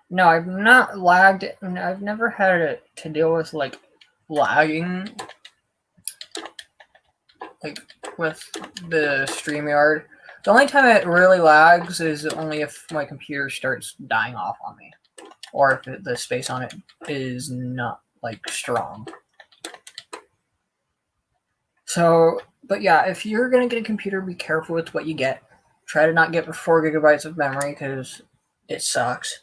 no, I've not lagged. I've never had it to deal with like lagging, like with the StreamYard. The only time it really lags is only if my computer starts dying off on me, or if the space on it is not like strong. So, but yeah, if you're gonna get a computer, be careful with what you get. Try to not get 4 gigabytes of memory because it sucks.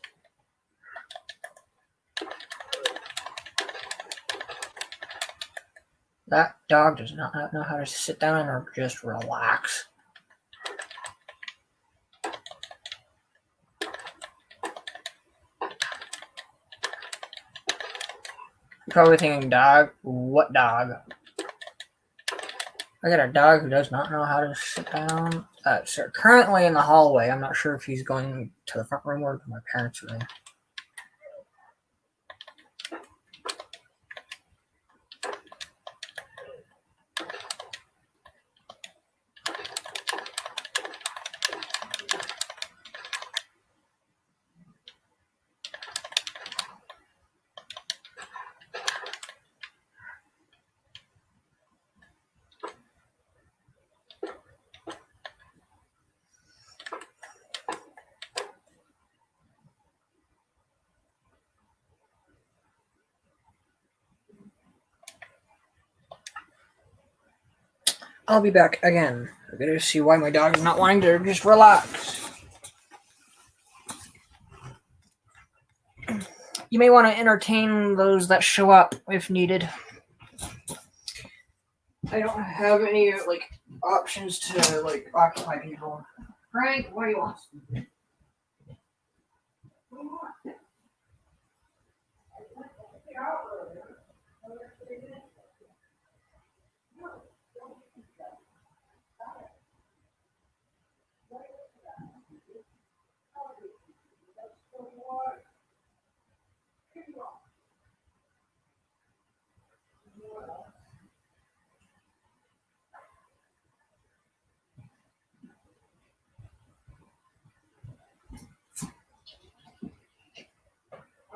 That dog does not know how to sit down or just relax. You're probably thinking, dog? What dog? I got a dog who does not know how to sit down. So currently in the hallway. I'm not sure if he's going to the front room or to my parents' room. I'll be back again. I'm gonna see why my dog is not wanting to just relax. You may want to entertain those that show up if needed. I don't have any like options to like occupy people. Frank, what do you want? What do you want?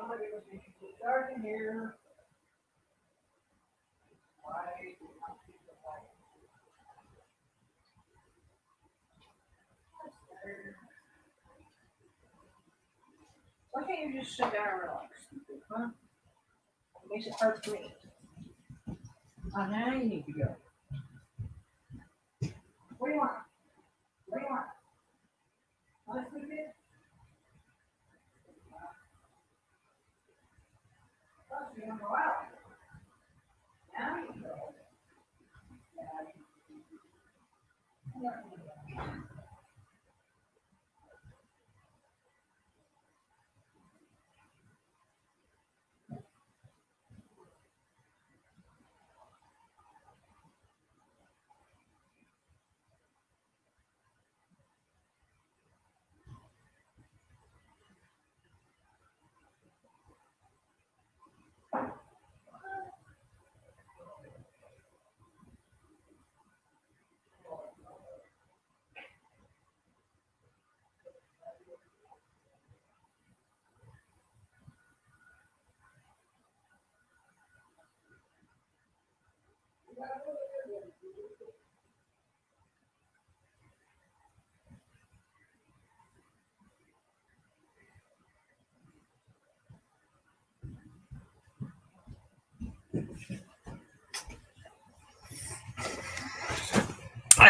Oh my goodness, it's dark in here. Why can't you just sit down and relax? Huh? It makes it hard for me. Oh, now you need to go. What do you want? What do you want? Want to sleep in? Oh, so you want to go out? Now you can go.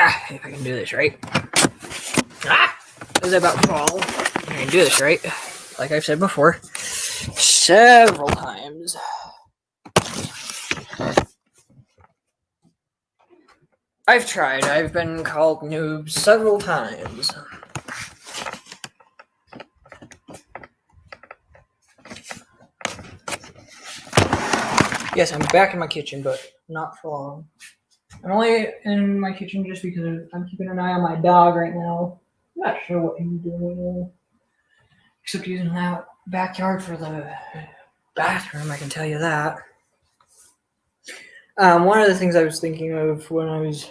If I can do this right. Is about to fall. I can do this right. Like I've said before. Several times. I've tried. I've been called noob several times. Yes, I'm back in my kitchen, but not for long. I'm only in my kitchen just because I'm keeping an eye on my dog right now. I'm not sure what he's doing, except using that backyard for the bathroom, I can tell you that. One of the things I was thinking of when I was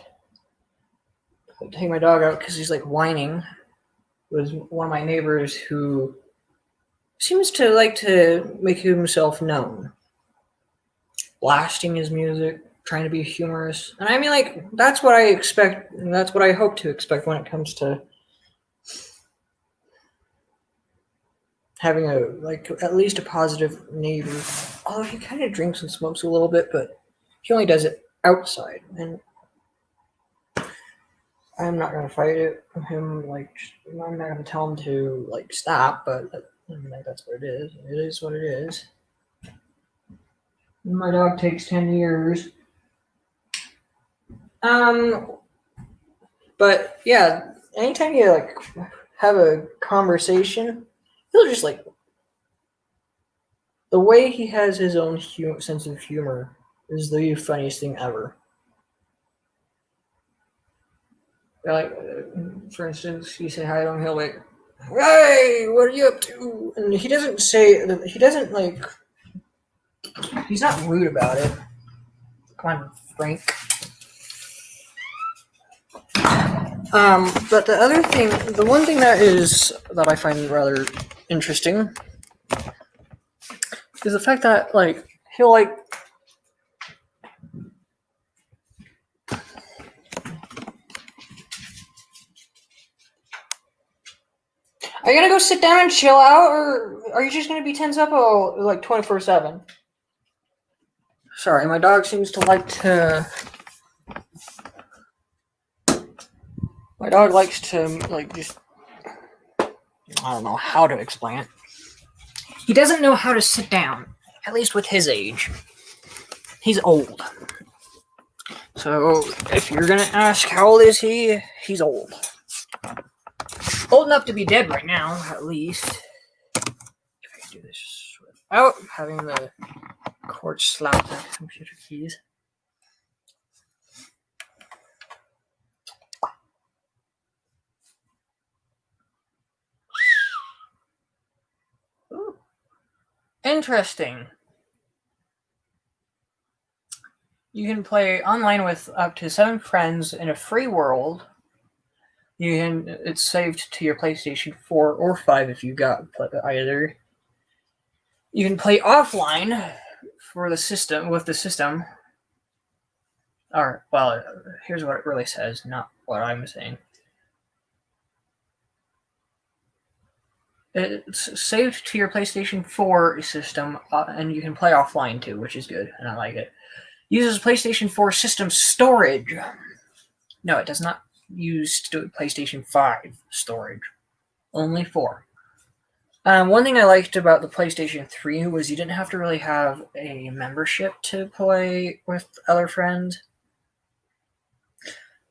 taking my dog out, because he's like whining, was one of my neighbors who seems to like to make himself known. Blasting his music, trying to be humorous. And I mean, like, that's what I expect, and that's what I hope to expect when it comes to having at least a positive neighbor. Although he kind of drinks and smokes a little bit, but he only does it outside. And I'm not going to fight it with him, I'm not going to tell him to, stop, but that's what it is. It is what it is. My dog takes 10 years. But yeah, anytime you have a conversation, he'll just the way he has his own sense of humor is the funniest thing ever. For instance, you say hi to him, he'll hey, what are you up to? And he doesn't he's not rude about it. Come on, Frank. But the one thing that I find rather interesting is the fact that he'll are you gonna go sit down and chill out, or are you just gonna be tense up 24/7? Sorry, my dog seems to like to. My dog likes to just. I don't know how to explain it. He doesn't know how to sit down, at least with his age. He's old. So if you're gonna ask how old is he, he's old. Old enough to be dead right now, at least. If I can do this without having the cord slap the computer keys. Ooh. Interesting. You can play online with up to 7 friends in a free world. It's saved to your PlayStation 4 or 5 if you got either. You can play offline with the system. Or, well, here's what it really says, not what I'm saying. It's saved to your PlayStation 4 system, and you can play offline too, which is good, and I like it. Uses PlayStation 4 system storage. No, it does not use PlayStation 5 storage. Only 4. One thing I liked about the PlayStation 3 was you didn't have to really have a membership to play with other friends.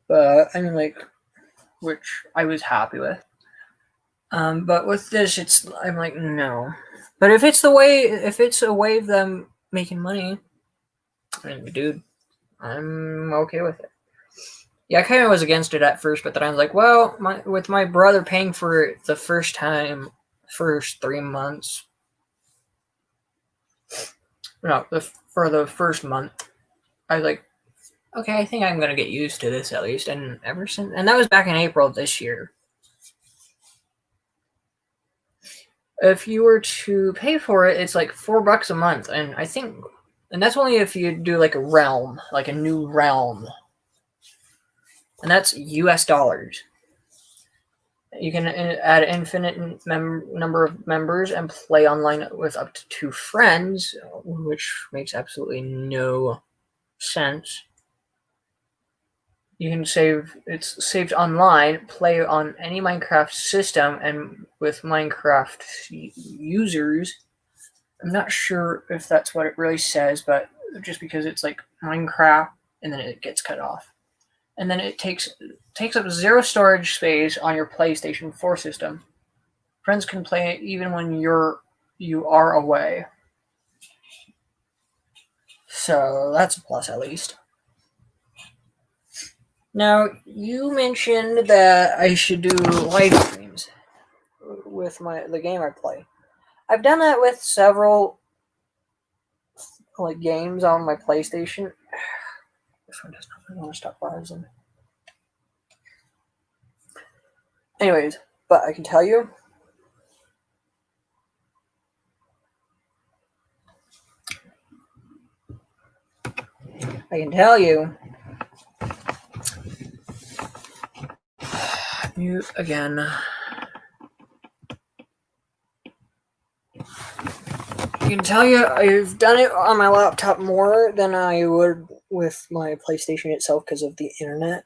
But, which I was happy with. But with this, I'm no. But if it's a way of them making money, dude, I'm okay with it. Yeah, I kind of was against it at first, but then I was like, well, with my brother paying for it the first 3 months. No, for the first month, I was like, okay, I think I'm gonna get used to this at least. And ever since, and that was back in April of this year. If you were to pay for it, it's $4 a month, and I think, and that's only if you do a realm, a new realm, and that's US dollars. You can add an infinite number of members and play online with up to 2 friends, which makes absolutely no sense. You can save, it's saved online, play on any Minecraft system, and with Minecraft users. I'm not sure if that's what it really says, but just because it's like Minecraft and then it gets cut off. And then it takes up zero storage space on your PlayStation 4 system. Friends can play it even when you are away. So that's a plus at least. Now, you mentioned that I should do live streams with the game I play. I've done that with several like games on my PlayStation. This one does not want to stop rising. Anyways, but I can tell you, mute again. I can tell you, I've done it on my laptop more than I would with my PlayStation itself because of the internet.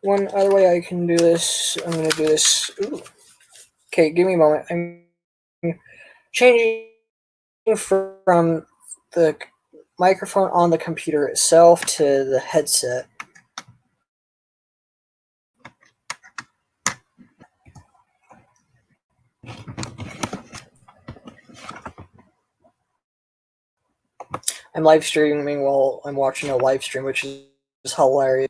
One other way I can do this, I'm going to do this. Ooh. Okay, give me a moment. I'm changing from the microphone on the computer itself to the headset. I'm live streaming while I'm watching a live stream, which is hilarious.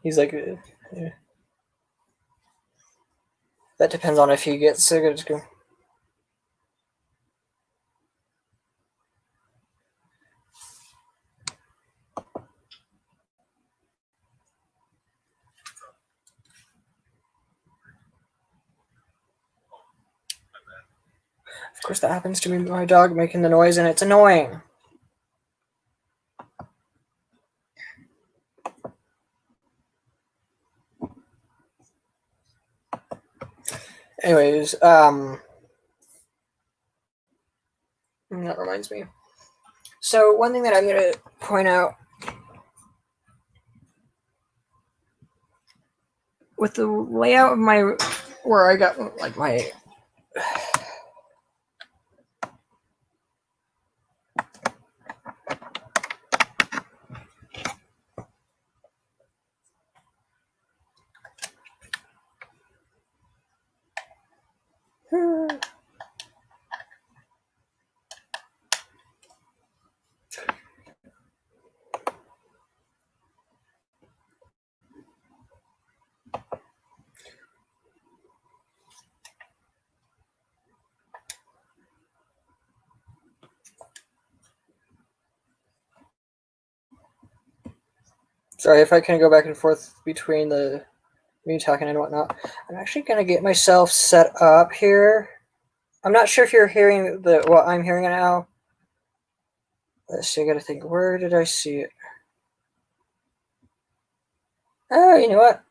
He's like, that depends on if he gets sick. Of course, that happens to be my dog making the noise, and it's annoying. Anyways, that reminds me. So one thing that I'm going to point out with the layout of my, where I got like my sorry if I can go back and forth between the me talking and whatnot. I'm actually going to get myself set up here. I'm not sure if you're hearing what I'm hearing now. Let's see, I got to think, where did I see it? Oh, you know what?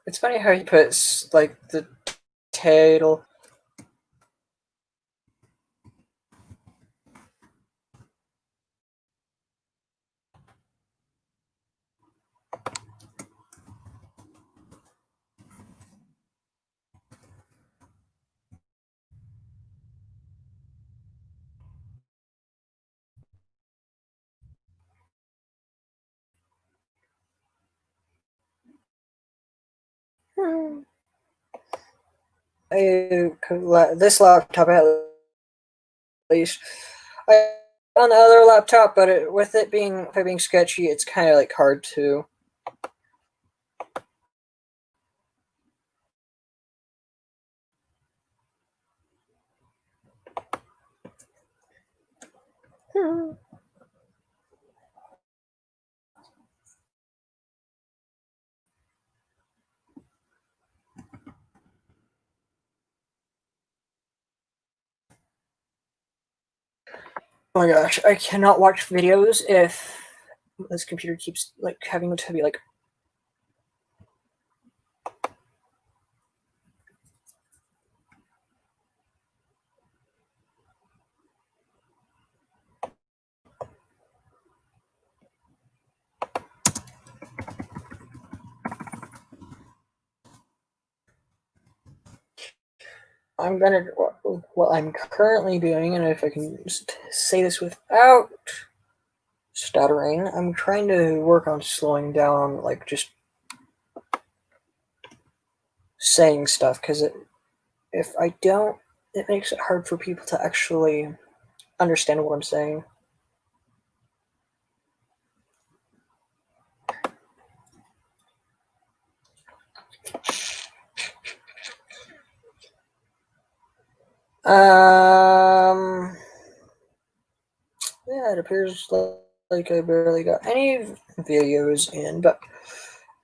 It's funny how he puts like the title. This laptop at least. I on the other laptop, but with it being sketchy, it's kind of like hard to. Oh my gosh, I cannot watch videos if this computer keeps like having to be like. I'm gonna what I'm currently doing, and if I can say this without stuttering, I'm trying to work on slowing down, like just saying stuff, because if I don't, it makes it hard for people to actually understand what I'm saying. Yeah, it appears like I barely got any videos in, but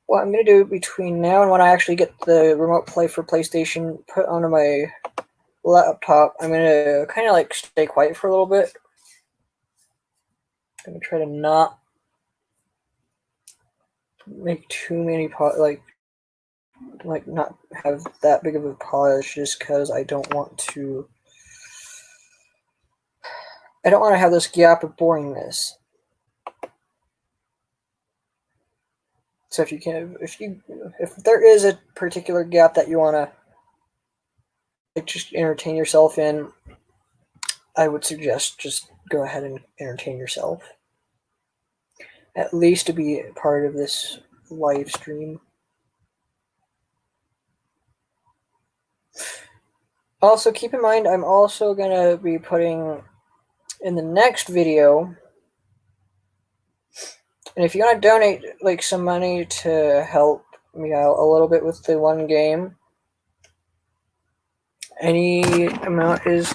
what I'm going to do between now and when I actually get the remote play for PlayStation put onto my laptop, I'm going to kind of like stay quiet for a little bit. I'm going to try to not make too many like not have that big of a pause, just because I don't want to have this gap of boringness. So if there is a particular gap that you want to like just entertain yourself in, I would suggest just go ahead and entertain yourself. At least to be part of this live stream. Also, keep in mind, I'm also going to be putting in the next video, and if you want to donate like some money to help me out a little bit with the one game, any amount is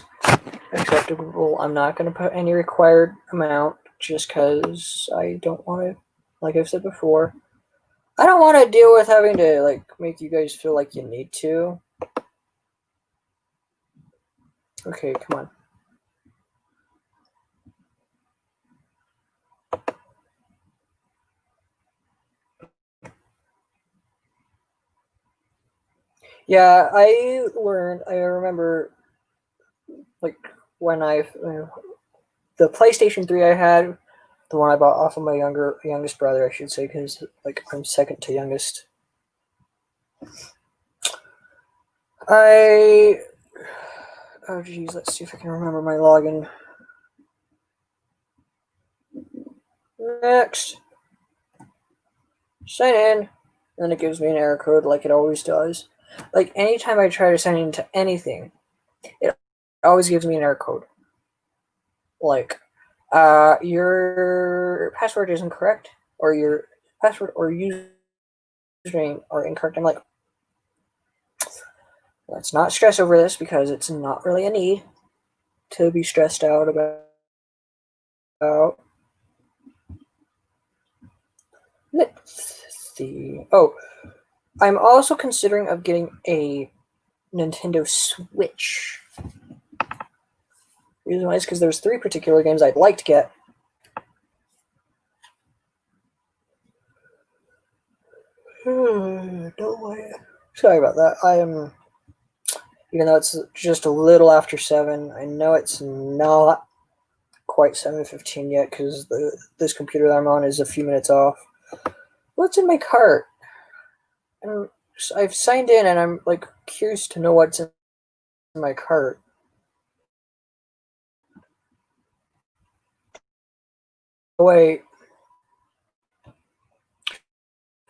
acceptable. I'm not going to put any required amount just because I don't want to, like I've said before, I don't want to deal with having to like make you guys feel like you need to. Okay, come on. Yeah, I remember, like, when the PlayStation 3 I had, the one I bought off of my youngest brother, I should say, because, like, I'm second to youngest. Oh, geez, let's see if I can remember my login. Next. Sign in. And then it gives me an error code like it always does. Like, anytime I try to sign into anything, it always gives me an error code. Like, your password isn't correct, or your password or username are incorrect. I'm like, let's not stress over this because it's not really a need to be stressed out about. Let's see. Oh, I'm also considering of getting a Nintendo Switch. Reason why is because there's 3 particular games I'd like to get. Sorry about that. I am, even though it's just a little after 7, I know it's not quite 7:15 yet because this computer that I'm on is a few minutes off. What's in my cart? And I've signed in and I'm like curious to know what's in my cart. Wait.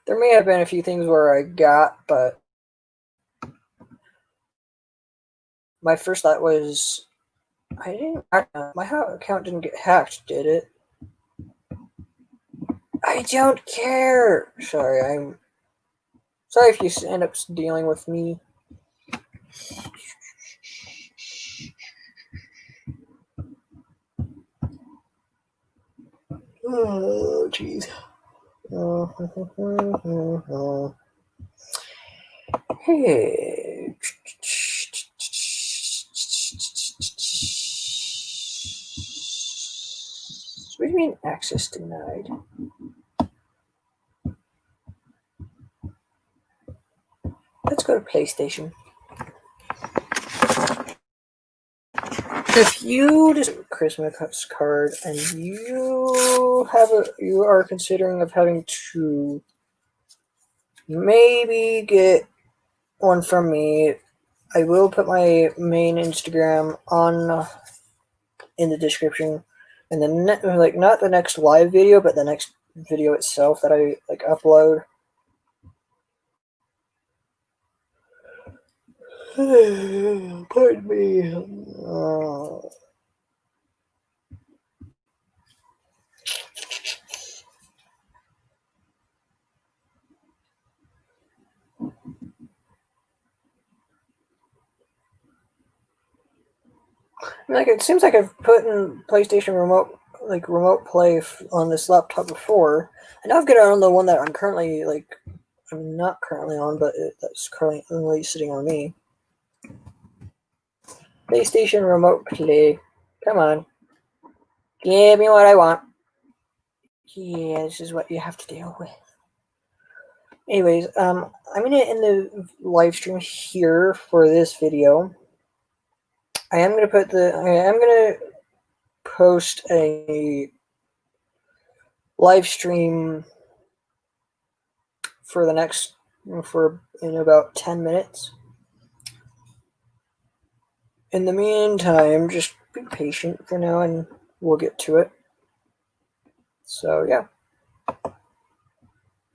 There may have been a few things where I got, but my first thought was, my account didn't get hacked, did it? I don't care. Sorry if you end up dealing with me. Oh, jeez. Hey. do you mean access denied? Let's go to PlayStation. If you just Christmas card and you are considering of having to maybe get one from me, I will put my main Instagram on in the description, and then not the next live video, but the next video itself that I upload. Pardon me. It seems like I've put in PlayStation remote play on this laptop before. I know I've got it on the one that I'm not currently on, but that's currently sitting on me. PlayStation remote play. Come on. Give me what I want. Yeah, this is what you have to deal with. Anyways, I'm gonna end the live stream here for this video. I am gonna post a live stream for in about 10 minutes. In the meantime, just be patient for now and we'll get to it. So yeah.